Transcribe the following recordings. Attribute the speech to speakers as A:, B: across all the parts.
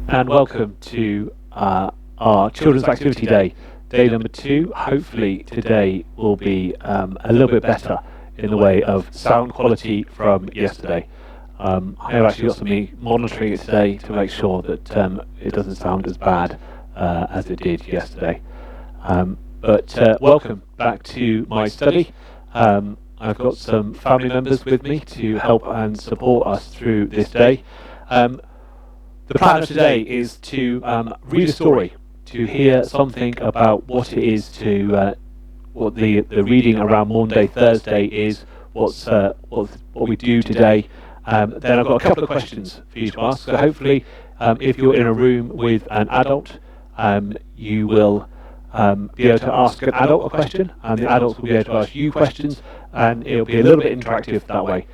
A: And welcome to our Children's Activity Day, day number 2. Hopefully today will be a little bit better in the way of sound quality from yesterday. I have actually got somebody monitoring it today to make sure that it doesn't sound as bad as it did yesterday. But welcome back to my study. I've got some family members with me to help and support us through this day. The plan of today is to read a story, to hear something about what it is to what the reading around Maundy Thursday is, what we do today. Then I've got a couple of questions for you to ask. So hopefully, if you're in a room with an adult, you will be able to ask an adult a question, and the adults will be able to ask you questions, and it'll be a little bit interactive that way.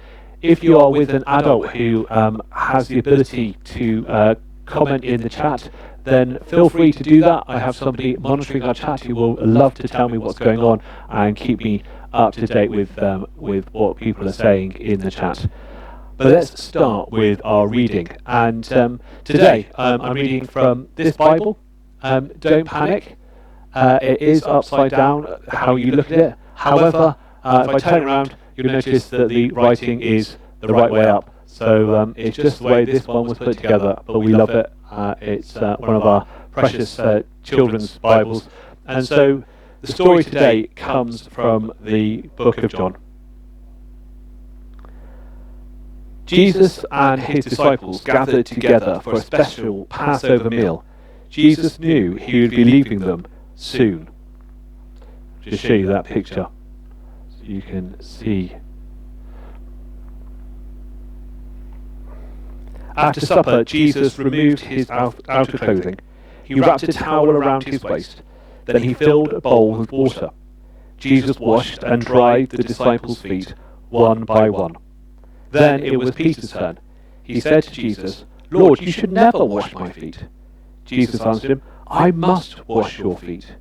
A: If you are with an adult who has the ability to comment in the chat, then feel free to do that. I have somebody monitoring our chat who will love to tell me what's going on and keep me up to date with what people are saying in the chat. But let's start with our reading. And today I'm reading from this Bible. Don't panic. It is upside down how you look at it. However, if I turn it around, you'll notice that the writing is the right way up. So it's just the way this one was put together, but we love it. It's one of our precious children's Bibles. And so the story today comes from the book of John. Jesus and his disciples gathered together for a special Passover meal. Jesus knew he would be leaving them soon. Just show you that picture so you can see. After supper, Jesus removed his outer clothing. He wrapped a towel around his waist. Then he filled a bowl with water. Jesus washed and dried the disciples' feet one by one. Then it was Peter's turn. He said to Jesus, "Lord, you should never wash my feet." Jesus answered him, "I must wash your feet,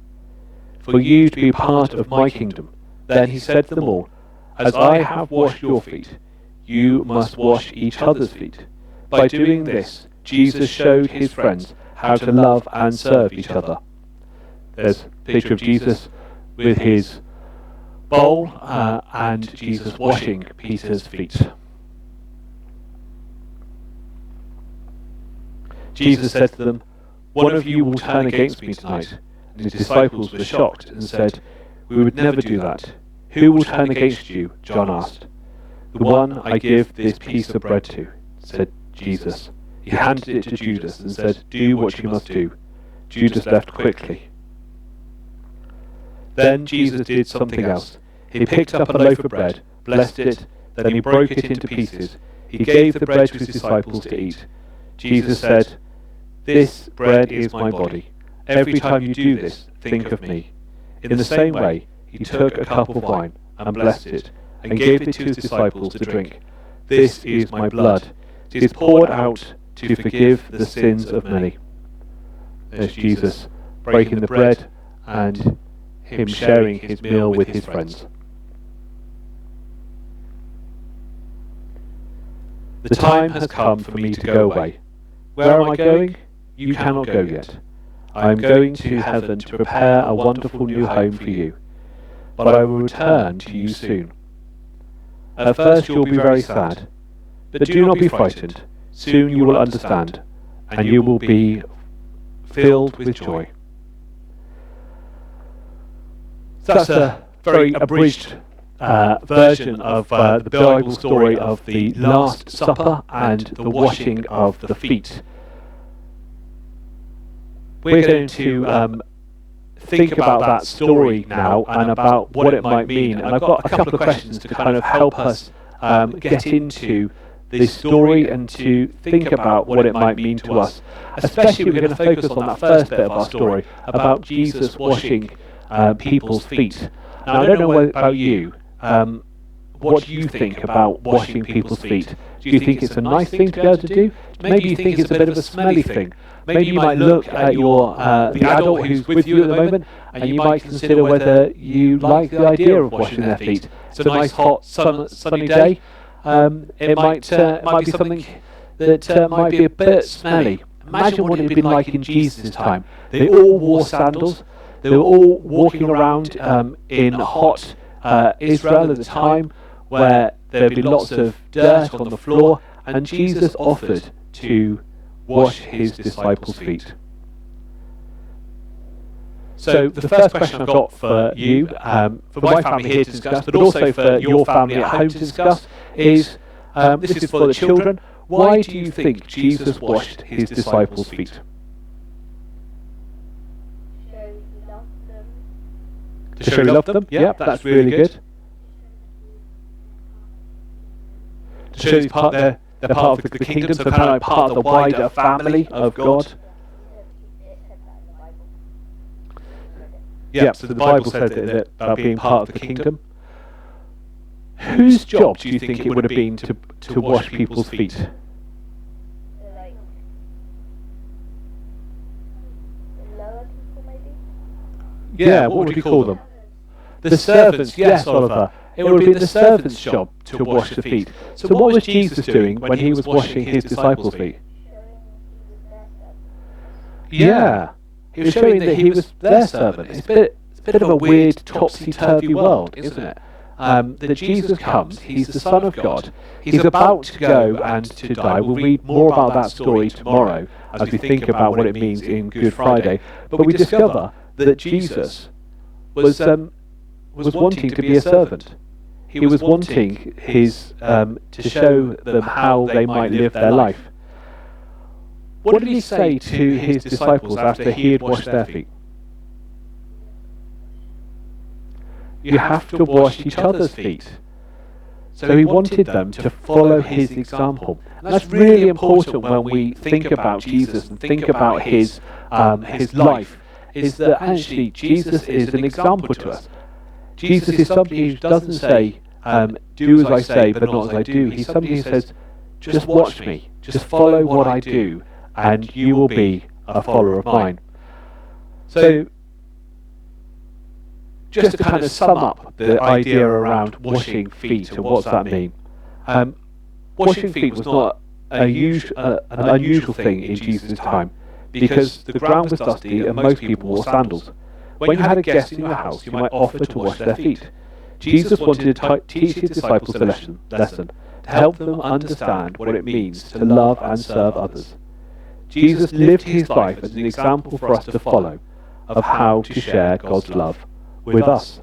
A: for you to be part of my kingdom." Then he said to them all, "As I have washed your feet, you must wash each other's feet." By doing this, Jesus showed his friends how to love and serve each other. There's a picture of Jesus with his bowl and Jesus washing Peter's feet. Jesus said to them, "One of you will turn against me tonight." And his disciples were shocked and said, "We would never do that." "Who will turn against you?" John asked. "The one I give this piece of bread to," said Jesus. He handed it to Judas and said, "Do what you must do." Judas left quickly. Then Jesus did something else. He picked up a loaf of bread, blessed it, then he broke it into pieces. He gave the bread to his disciples to eat. Jesus said, "This bread is my body. Every time you do this, think of me." In the same way, he took a cup of wine and blessed it and gave it to his disciples to drink. "This is my blood. It is poured out to forgive the sins of many." There's Jesus breaking the bread and him sharing his meal with his friends. "The time has come for me to go away. Where am I going? You cannot go yet. I am going to heaven to prepare a wonderful new home for you. But I will return to you soon. At first you will be very sad, but do not be frightened. Soon you will understand, and you will be filled with joy." So that's a very abridged version of the Bible story of the Last Supper and the washing of the feet. We're going to think about that story now and about what it might mean. And I've got a couple of questions to kind of help us get into this story and to think about what it might mean to us. Especially we're going to focus on that first bit of our story about Jesus washing people's feet. Now I don't know about you, what do you think about washing people's feet? Do you think it's a nice thing to be able to do? Maybe you think it's a bit of a smelly thing. Maybe you might look at your the adult who's with you at the moment, and you might consider whether you like the idea of washing their feet. It's a nice hot sunny day. It might be something that might be a bit smelly. Imagine what it had been like in Jesus' time. They all wore sandals. They were all walking around in hot Israel at the time, where there had been lots of dirt on the floor, and Jesus offered to wash his disciples' feet. So the first question I've got for you, for my family here to discuss, but also for your family at home to discuss, is, this is for the children, why do you think Jesus washed his disciples' feet? To show he loved them? Yeah, that's really good. To show they're part of the kingdom, so kind of like part of the wider family of God. Yeah, so the Bible said that about being part of the kingdom. Whose job do you think it would have been to wash people's feet? Yeah, what would we call them? The servants, yes, Oliver. It would have been the servants' job to wash the feet. So what was Jesus doing when he was washing his disciples' feet? Yeah, he was showing that he was their servant. It's a bit of a weird, topsy-turvy world, isn't it? That Jesus comes, he's the Son of God, he's about to go and to die. We'll read more about that story tomorrow as we think about what it means in Good Friday. But we discover that Jesus was wanting to be a servant. He was wanting to show them how they might live their life. What did he say to his disciples after he had washed their feet? You have to wash each other's feet. So he wanted them to follow his example. And that's really important when we think about Jesus and think about his life, is that actually Jesus is an example to us. Jesus is somebody who doesn't say, do as I say, but not as I do. He's somebody who says, just watch me, just follow what I do, and you will be a follower of mine. So, just to kind of sum up the idea around washing feet and what's that mean? Washing feet was not an unusual thing in Jesus' time, because the ground was dusty and most people wore sandals. When you had a guest in your house, you might offer to wash their feet. Jesus wanted to teach his disciples a lesson, to help them understand what it means to love and serve others. Jesus lived his life as an example for us to follow of how to share God's love with us.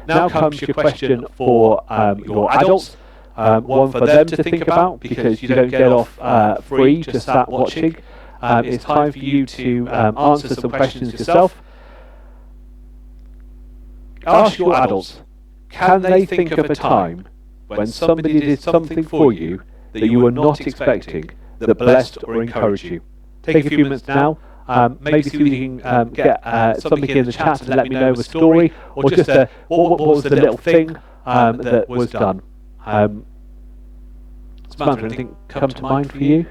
A: Now comes your question for your adults, one for them to think about, because you don't get off free just sat watching. It's time for you to answer some questions yourself. Ask your adults, can they think of a time when somebody did something for you that you were not expecting, that blessed or encouraged you? Take a few minutes now, maybe see if you can get something in the chat to let me know a story, or just what was the little thing that was done. Samantha, anything come to mind for you?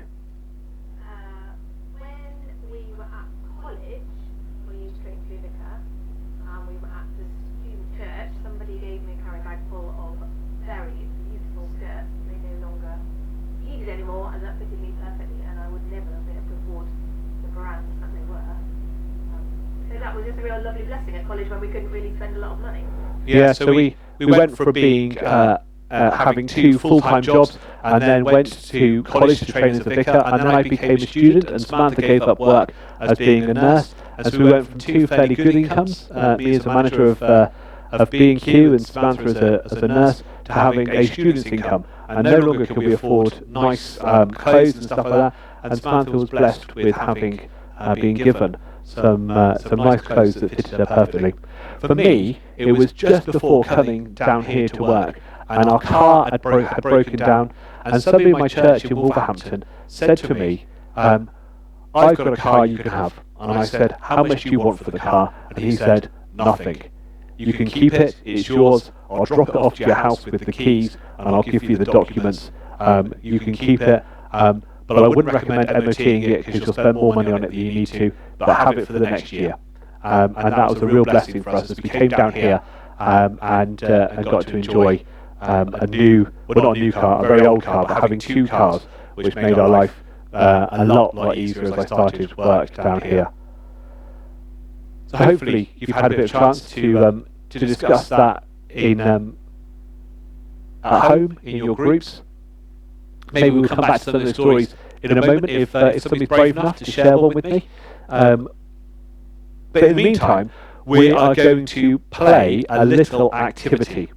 B: Lovely blessing at college when we couldn't really spend a lot of money.
A: Yeah, so we went from being having 2 full-time jobs, and then went to college to train as a vicar, and then I became a student, and Samantha gave up work as being a nurse, and so we went from 2 fairly good incomes, me as a manager of B&Q and Samantha as a nurse, to having a student's income, and no longer could we afford nice clothes and stuff like that, and Samantha was blessed with having been given some nice clothes that fitted her perfectly. For me, it was just before coming down here to work, and our car had broken down, and somebody in my church in Wolverhampton said to me, I've got a car you can have. And I said, how much do you want for the car? And he said, nothing. You can keep it, it's yours, I'll drop it off to your house with the keys, and I'll give you the documents. You can keep it, but I wouldn't recommend MOTing it because you'll spend more money on it than you need to, but have it for the next year. And that was a real blessing for us as we came down here and got to enjoy not a new car, a very old car, but having 2 cars, which made our life a lot easier as I started work down here. So hopefully you've had a bit of chance to discuss that in at home in your groups. Maybe we'll come back to some of the stories in a moment if somebody's brave enough to share one with me. But in the meantime, we are going to play a little activity.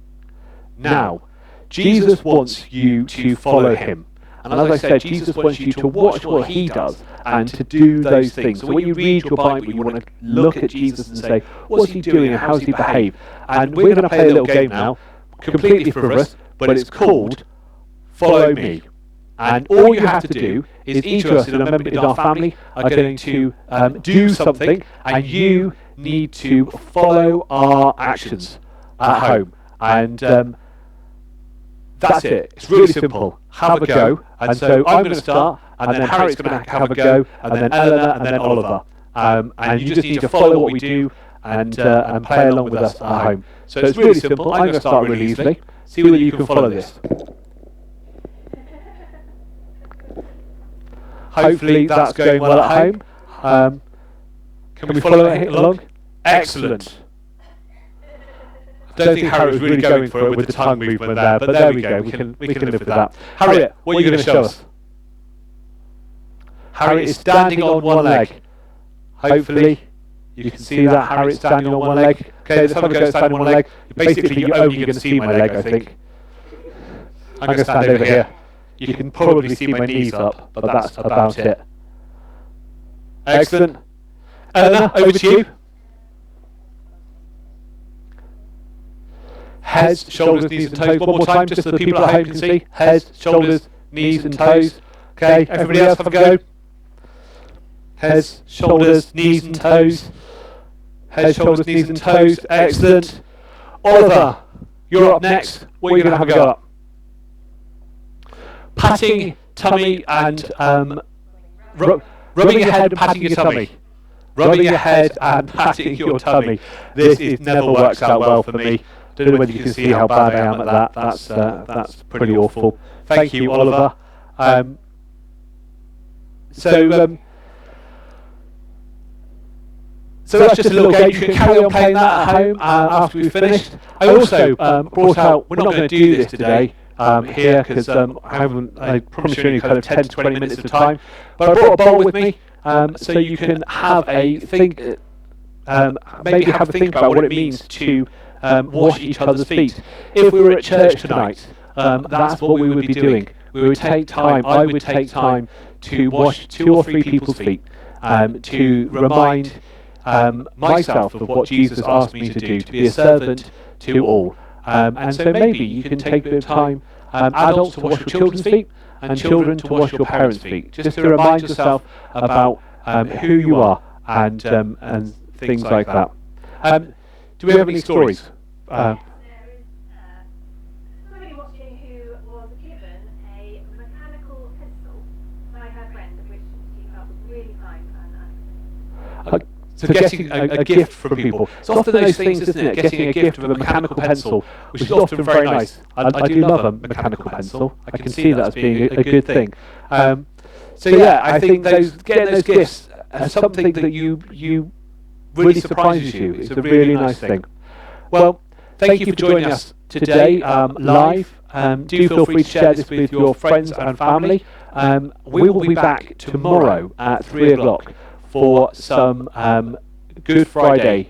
A: Now, Jesus wants you to follow him. And as I said, Jesus wants you to watch what he does and to do those things. So when you read your Bible, you want to look at Jesus and say, what's he doing and how does he behave? And we're going to play a little game now, completely frivolous, but it's called Follow Me. And all you have to do is each of us in our family are going to do something, and you need to follow our actions at home. And that's it. It's really simple. Have a go. And so I'm going to start, and then Harriet's going to have a go, and then Eleanor, and then Oliver. And you just need to follow what we do and play along with us at home. So it's really simple. I'm going to start really easily. See whether you can follow this. Hopefully that's going well at home. Can we follow it along? Excellent. I don't think Harriet was really going for it with the tongue movement there, but there we go. We can live with that. Harriet, what are you going to show us? Harriet is standing on one leg. Hopefully you can see that Harriet's standing on one leg. Okay, let's have a go at standing on one leg. Basically, you're only going to see my leg, I think. I'm going to stand over here. You can probably see my knees up, but that's about it. Excellent. Eleanor, over to you. Heads, shoulders, knees and toes. One more time, just so the people at home can see. Heads, shoulders, knees and toes. Okay, everybody else have a go. Heads, shoulders, knees and toes. Heads, shoulders, knees and toes. Excellent. Oliver, you're up next. What are you going to have a go at? Patting tummy and rubbing your head and patting your tummy. Rubbing your head and patting your tummy. This never works out well for me. Don't know whether you can see how bad I am at that. That's pretty awful. Thank you, Oliver. So that's just a little game. You can carry on playing that at home after we've finished. I also brought out. We're not going to do this today. Here because I promised you only kind of 10 to 20 minutes of time, but I brought a bowl with me so you can have a think, maybe have a think about what it means to wash each other's feet. If we were at church tonight, that's what we would be doing. We would take time. I would take time to wash 2 or 3 people's feet to remind myself of what Jesus asked me to do, to be a servant to all. And so maybe you can take a bit of time, adults to wash your children's feet, and children to wash your parents' feet, just to remind yourself about who you are and things like that. Do we have any stories?
B: There is somebody watching who was given a mechanical pencil by her friend, which she felt was really kind and
A: So getting a gift from people. It's often those things, isn't it? Getting a gift of a mechanical pencil, which is often very nice. I do love a mechanical pencil. I can see that as being a good thing. So yeah, I think getting those gifts are something that you really surprises you. It's a really nice thing. Well, thank you for joining us today live. Do feel free to share this with your friends and family. We will be back tomorrow at 3 o'clock. For some Good Friday.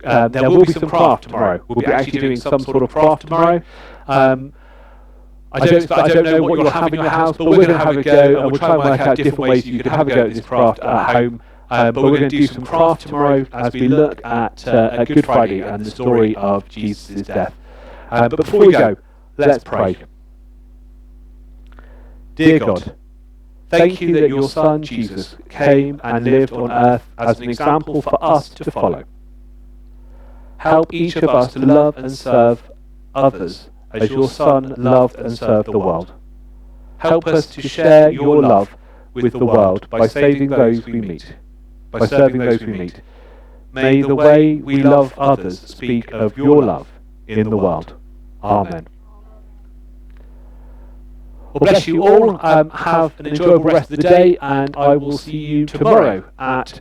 A: There will be some craft tomorrow. We'll be actually doing some sort of craft tomorrow. I don't know what you'll have in your house, but we're going to have a go, and we'll try and work out different ways you can have a go at this craft at home. But we're going to do some craft tomorrow as we look at Good Friday and the story of Jesus' death. But before we go, let's pray. Dear God, thank you that your Son, Jesus, came and lived on earth as an example for us to follow. Help each of us to love and serve others as your Son loved and served the world. Help us to share your love with the world by saving those we meet, by serving those we meet. May the way we love others speak of your love in the world. Amen. Well, bless you all. Have an enjoyable rest of the day, and I will see you tomorrow at